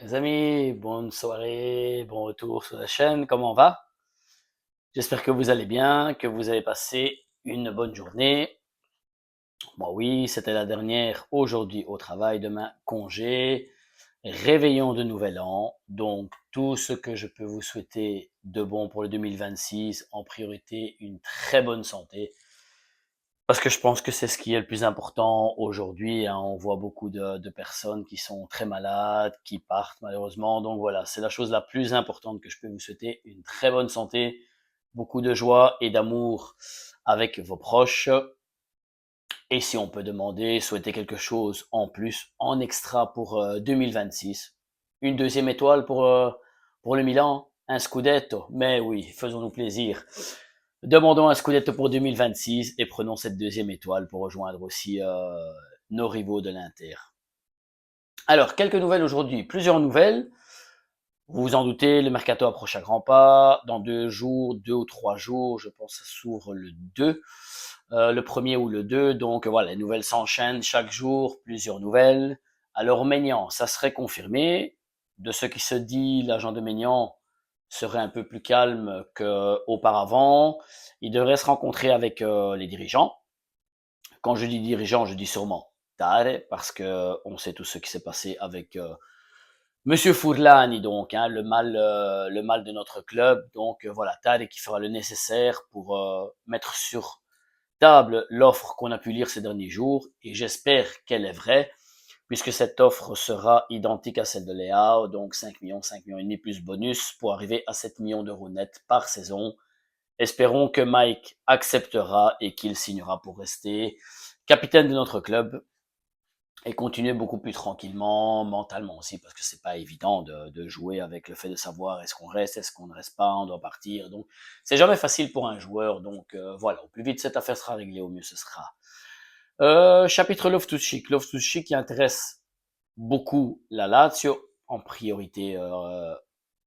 Les amis, bonne soirée, bon retour sur la chaîne, comment on va? J'espère que vous allez bien, que vous avez passé une bonne journée. Moi oui, c'était la dernière aujourd'hui au travail, demain congé, réveillon de nouvel an. Donc tout ce que je peux vous souhaiter de bon pour le 2026, en priorité une très bonne santé, parce que je pense que c'est ce qui est le plus important aujourd'hui, hein. On voit beaucoup de personnes qui sont très malades, qui partent malheureusement. Donc voilà, c'est la chose la plus importante que je peux vous souhaiter. Une très bonne santé, beaucoup de joie et d'amour avec vos proches. Et si on peut demander, souhaiter quelque chose en plus, en extra pour 2026. Une deuxième étoile pour le Milan, un scudetto. Mais oui, faisons-nous plaisir. Demandons un scudetto pour 2026 et prenons cette deuxième étoile pour rejoindre aussi nos rivaux de l'Inter. Alors, quelques nouvelles aujourd'hui, plusieurs nouvelles. Vous vous en doutez, le mercato approche à grands pas. Dans 2 jours, 2 ou 3 jours, je pense que ça s'ouvre le 2, le premier ou le 2. Donc voilà, les nouvelles s'enchaînent chaque jour, plusieurs nouvelles. Alors Maignan, ça serait confirmé. De ce qui se dit, l'agent de Maignan serait un peu plus calme qu'auparavant. Il devrait se rencontrer avec les dirigeants. Quand je dis dirigeants, je dis sûrement Tare, parce que on sait tout ce qui s'est passé avec Monsieur Fourlani, donc, hein, le mal de notre club. Donc voilà, Tare qui fera le nécessaire pour mettre sur table l'offre qu'on a pu lire ces derniers jours, et j'espère qu'elle est vraie, puisque cette offre sera identique à celle de Léao, donc 5 millions et demi plus bonus pour arriver à 7 millions d'euros net par saison. Espérons que Mike acceptera et qu'il signera pour rester capitaine de notre club et continuer beaucoup plus tranquillement, mentalement aussi, parce que c'est pas évident de jouer avec le fait de savoir est-ce qu'on reste, est-ce qu'on ne reste pas, on doit partir. Donc, c'est jamais facile pour un joueur. Donc, voilà, au plus vite cette affaire sera réglée, au mieux ce sera. Chapitre Loftus-Cheek. Loftus-Cheek qui intéresse beaucoup la Lazio, en priorité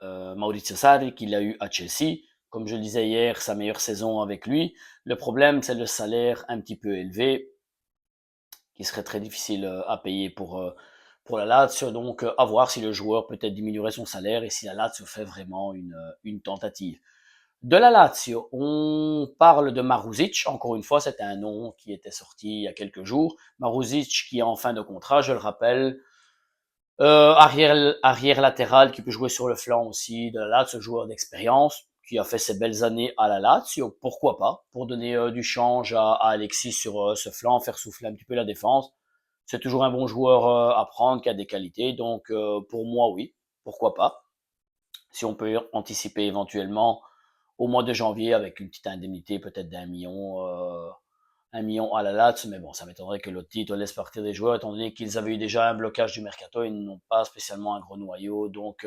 Maurizio Sarri, qu'il a eu à Chelsea. Comme je le disais hier, sa meilleure saison avec lui. Le problème, c'est le salaire un petit peu élevé, qui serait très difficile à payer pour la Lazio. Donc, à voir si le joueur peut-être diminuerait son salaire et si la Lazio fait vraiment une tentative. De la Lazio, on parle de Maruzic. Encore une fois, c'était un nom qui était sorti il y a quelques jours. Maruzic qui est en fin de contrat, je le rappelle. Arrière latéral qui peut jouer sur le flanc aussi de la Lazio, joueur d'expérience qui a fait ses belles années à la Lazio, pourquoi pas, pour donner du change à Alexis sur ce flanc, faire souffler un petit peu la défense. C'est toujours un bon joueur à prendre, qui a des qualités, donc pour moi oui, pourquoi pas. Si on peut anticiper éventuellement au mois de janvier avec une petite indemnité peut-être d'1 million à la Lazio, mais bon, ça m'étonnerait que le titre laisse partir des joueurs, étant donné qu'ils avaient eu déjà un blocage du mercato, ils n'ont pas spécialement un gros noyau, donc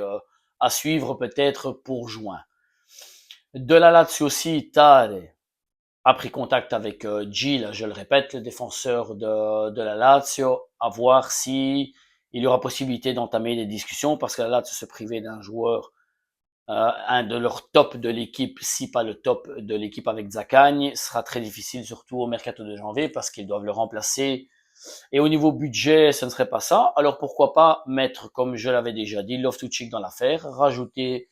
à suivre peut-être pour juin. De la Lazio aussi, Tare a pris contact avec Gil, je le répète, le défenseur de la Lazio, à voir si il y aura possibilité d'entamer des discussions, parce que la Lazio se privait d'un joueur, un de leurs top de l'équipe, si pas le top de l'équipe avec Zacagne, sera très difficile, surtout au mercato de janvier, parce qu'ils doivent le remplacer. Et au niveau budget, ce ne serait pas ça. Alors pourquoi pas mettre, comme je l'avais déjà dit, Loftus-Cheek dans l'affaire, rajouter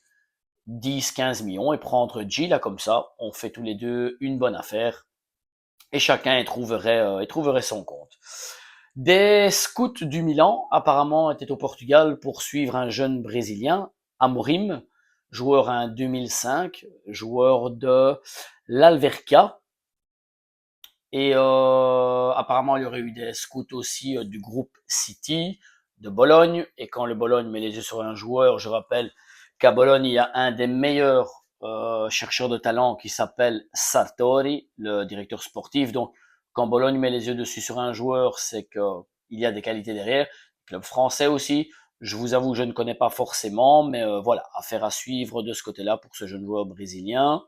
10-15 millions et prendre G là comme ça. On fait tous les deux une bonne affaire et chacun y trouverait son compte. Des scouts du Milan apparemment étaient au Portugal pour suivre un jeune Brésilien, Amorim, joueur en 2005, joueur de l'Alverca. Et apparemment, il y aurait eu des scouts aussi du groupe City, de Bologne. Et quand le Bologne met les yeux sur un joueur, je rappelle qu'à Bologne, il y a un des meilleurs chercheurs de talent qui s'appelle Sartori, le directeur sportif. Donc, quand Bologne met les yeux dessus sur un joueur, c'est qu'il y a des qualités derrière. Club français aussi. Je vous avoue, je ne connais pas forcément, mais voilà, affaire à suivre de ce côté-là pour ce jeune joueur brésilien.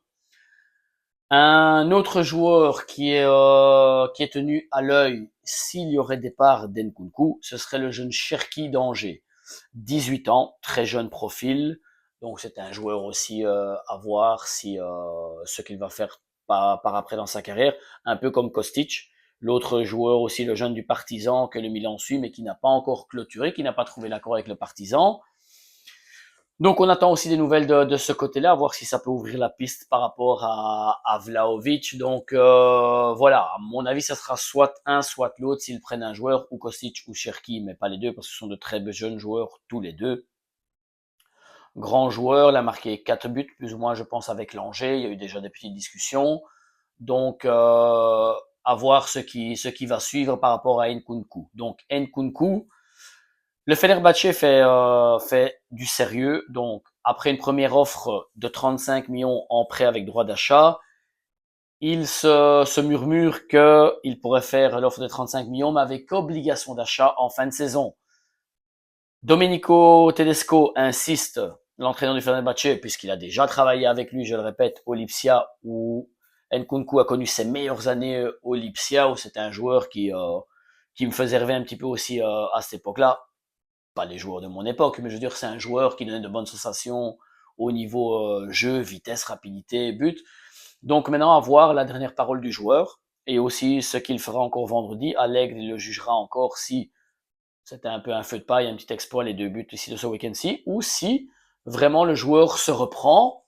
Un autre joueur qui est tenu à l'œil s'il y aurait départ d'Nkunku, ce serait le jeune Cherki d'Angers. 18 ans, très jeune profil. Donc c'est un joueur aussi à voir si ce qu'il va faire par après dans sa carrière, un peu comme Kostic. L'autre joueur aussi, le jeune du Partizan que le Milan suit, mais qui n'a pas encore clôturé, qui n'a pas trouvé l'accord avec le Partizan. Donc on attend aussi des nouvelles de ce côté-là, voir si ça peut ouvrir la piste par rapport à Vlahovic. Donc voilà, à mon avis, ça sera soit un, soit l'autre s'ils prennent un joueur, ou Kostic ou Cherki, mais pas les deux parce que ce sont de très jeunes joueurs tous les deux. Grand joueur, il a marqué 4 buts, plus ou moins je pense avec l'Angers, il y a eu déjà des petites discussions. Donc à voir ce qui va suivre par rapport à Nkunku. Donc Nkunku, le Fenerbahçe fait du sérieux. Donc, après une première offre de 35 millions en prêt avec droit d'achat, il se murmure qu'il pourrait faire l'offre de 35 millions, mais avec obligation d'achat en fin de saison. Domenico Tedesco insiste, l'entraîneur du Fenerbahçe, puisqu'il a déjà travaillé avec lui, je le répète, au Lipsia, où Nkunku a connu ses meilleures années au Lipsia, où c'était un joueur qui me faisait rêver un petit peu aussi à cette époque-là. Pas les joueurs de mon époque, mais je veux dire, c'est un joueur qui donnait de bonnes sensations au niveau jeu, vitesse, rapidité, but. Donc maintenant, à voir la dernière parole du joueur et aussi ce qu'il fera encore vendredi. Allegri le jugera encore si c'était un peu un feu de paille, un petit exploit, les 2 buts ici de ce week-end-ci, ou si vraiment le joueur se reprend,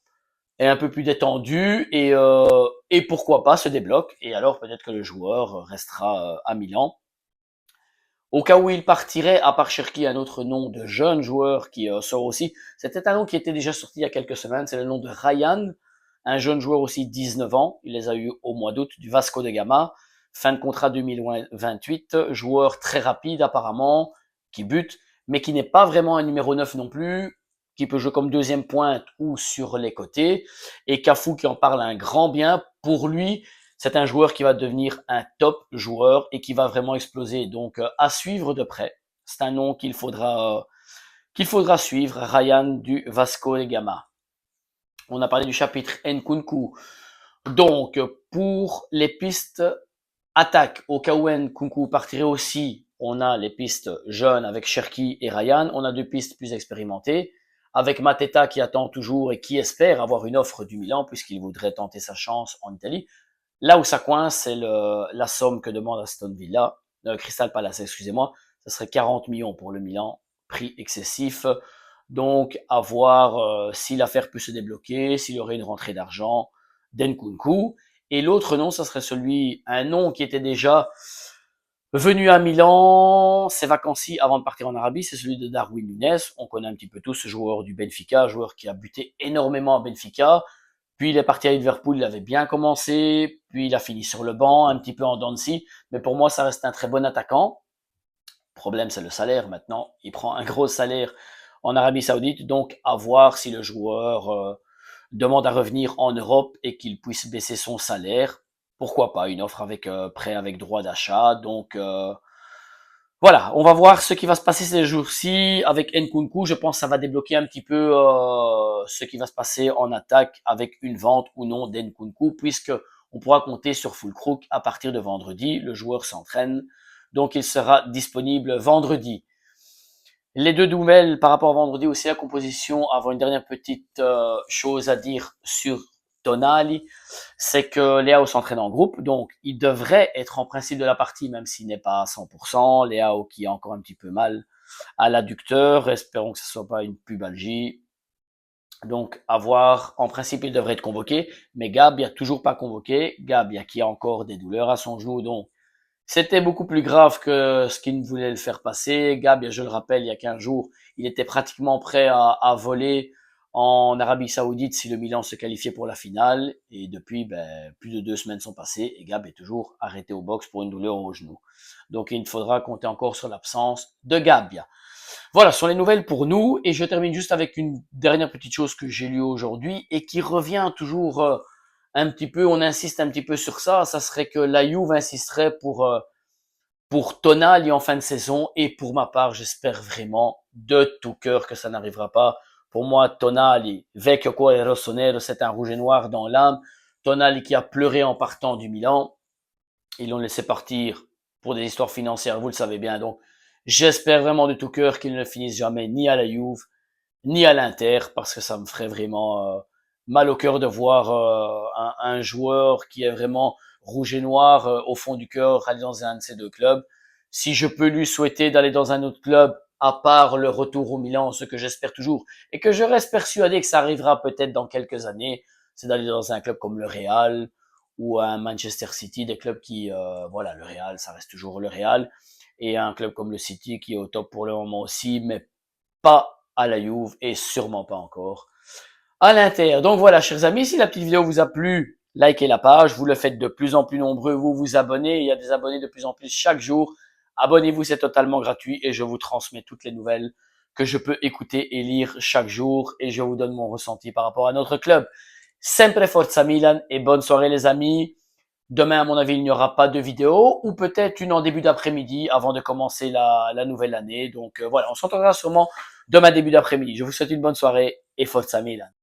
est un peu plus détendu et pourquoi pas se débloque. Et alors peut-être que le joueur restera à Milan. Au cas où il partirait, à part Cherki, un autre nom de jeune joueur qui sort aussi. C'était un nom qui était déjà sorti il y a quelques semaines. C'est le nom de Ryan, un jeune joueur aussi 19 ans. Il les a eu au mois d'août du Vasco de Gama. Fin de contrat 2028. Joueur très rapide apparemment, qui bute, mais qui n'est pas vraiment un numéro 9 non plus, qui peut jouer comme deuxième pointe ou sur les côtés. Et Cafu qui en parle un grand bien. Pour lui, c'est un joueur qui va devenir un top joueur et qui va vraiment exploser. Donc à suivre de près. C'est un nom qu'il faudra suivre. Ryan du Vasco de Gama. On a parlé du chapitre Nkunku. Donc pour les pistes attaque, au cas où Nkunku partirait aussi, on a les pistes jeunes avec Cherki et Ryan. On a 2 pistes plus expérimentées avec Mateta qui attend toujours et qui espère avoir une offre du Milan puisqu'il voudrait tenter sa chance en Italie. Là où ça coince, c'est la somme que demande Aston Villa, Crystal Palace, excusez-moi. Ce serait 40 millions pour le Milan, prix excessif. Donc, à voir si l'affaire peut se débloquer, s'il y aurait une rentrée d'argent d'Nkunku. Et l'autre nom, ça serait un nom qui était déjà venu à Milan, ses vacances avant de partir en Arabie, c'est celui de Darwin Núñez. On connaît un petit peu tous ce joueur du Benfica, joueur qui a buté énormément à Benfica. Puis il est parti à Liverpool, il avait bien commencé, puis il a fini sur le banc, un petit peu en dents de scie. Mais pour moi, ça reste un très bon attaquant. Le problème, c'est le salaire maintenant. Il prend un gros salaire en Arabie Saoudite, donc à voir si le joueur demande à revenir en Europe et qu'il puisse baisser son salaire. Pourquoi pas une offre avec prêt avec droit d'achat. Donc voilà, on va voir ce qui va se passer ces jours-ci avec Nkunku. Je pense que ça va débloquer un petit peu ce qui va se passer en attaque avec une vente ou non d'Nkunku, puisque on pourra compter sur Fulkrug à partir de vendredi. Le joueur s'entraîne, donc il sera disponible vendredi. Les 2 nouvelles par rapport à vendredi aussi, la composition, avant une dernière petite chose à dire sur Tonali, c'est que Léao s'entraîne en groupe, donc il devrait être en principe de la partie, même s'il n'est pas à 100%. Léao qui a encore un petit peu mal à l'adducteur, espérons que ce ne soit pas une pubalgie. Donc, à voir, en principe, il devrait être convoqué, mais Gab, il a toujours pas convoqué. Gab, qui a encore des douleurs à son genou, donc c'était beaucoup plus grave que ce qu'il voulait le faire passer. Gab, je le rappelle, il y a 15 jours, il était pratiquement prêt à voler en Arabie Saoudite si le Milan se qualifiait pour la finale. Et depuis, plus de 2 semaines sont passées et Gab est toujours arrêté au box pour une douleur au genou. Donc il faudra compter encore sur l'absence de Gab. Voilà, ce sont les nouvelles pour nous. Et je termine juste avec une dernière petite chose que j'ai lue aujourd'hui et qui revient toujours un petit peu, on insiste un petit peu sur ça. Ça serait que la Juve insisterait pour Tonali en fin de saison. Et pour ma part, j'espère vraiment de tout cœur que ça n'arrivera pas. Pour moi, Tonali, vecchio cuore rossonero, c'est un rouge et noir dans l'âme. Tonali qui a pleuré en partant du Milan. Ils l'ont laissé partir pour des histoires financières, vous le savez bien. Donc, j'espère vraiment de tout cœur qu'il ne finisse jamais ni à la Juve, ni à l'Inter, parce que ça me ferait vraiment mal au cœur de voir un joueur qui est vraiment rouge et noir au fond du cœur aller dans un de ces 2 clubs. Si je peux lui souhaiter d'aller dans un autre club, à part le retour au Milan, ce que j'espère toujours, et que je reste persuadé que ça arrivera peut-être dans quelques années, c'est d'aller dans un club comme le Real ou un Manchester City, des clubs qui, voilà, le Real, ça reste toujours le Real, et un club comme le City qui est au top pour le moment aussi, mais pas à la Juve et sûrement pas encore à l'Inter. Donc voilà, chers amis, si la petite vidéo vous a plu, likez la page, vous le faites de plus en plus nombreux, vous vous abonnez, il y a des abonnés de plus en plus chaque jour. Abonnez-vous, c'est totalement gratuit et je vous transmets toutes les nouvelles que je peux écouter et lire chaque jour et je vous donne mon ressenti par rapport à notre club. Sempre Forza Milan et bonne soirée les amis. Demain, à mon avis, il n'y aura pas de vidéo ou peut-être une en début d'après-midi avant de commencer la nouvelle année. Donc voilà, on se retrouvera sûrement demain début d'après-midi. Je vous souhaite une bonne soirée et Forza Milan.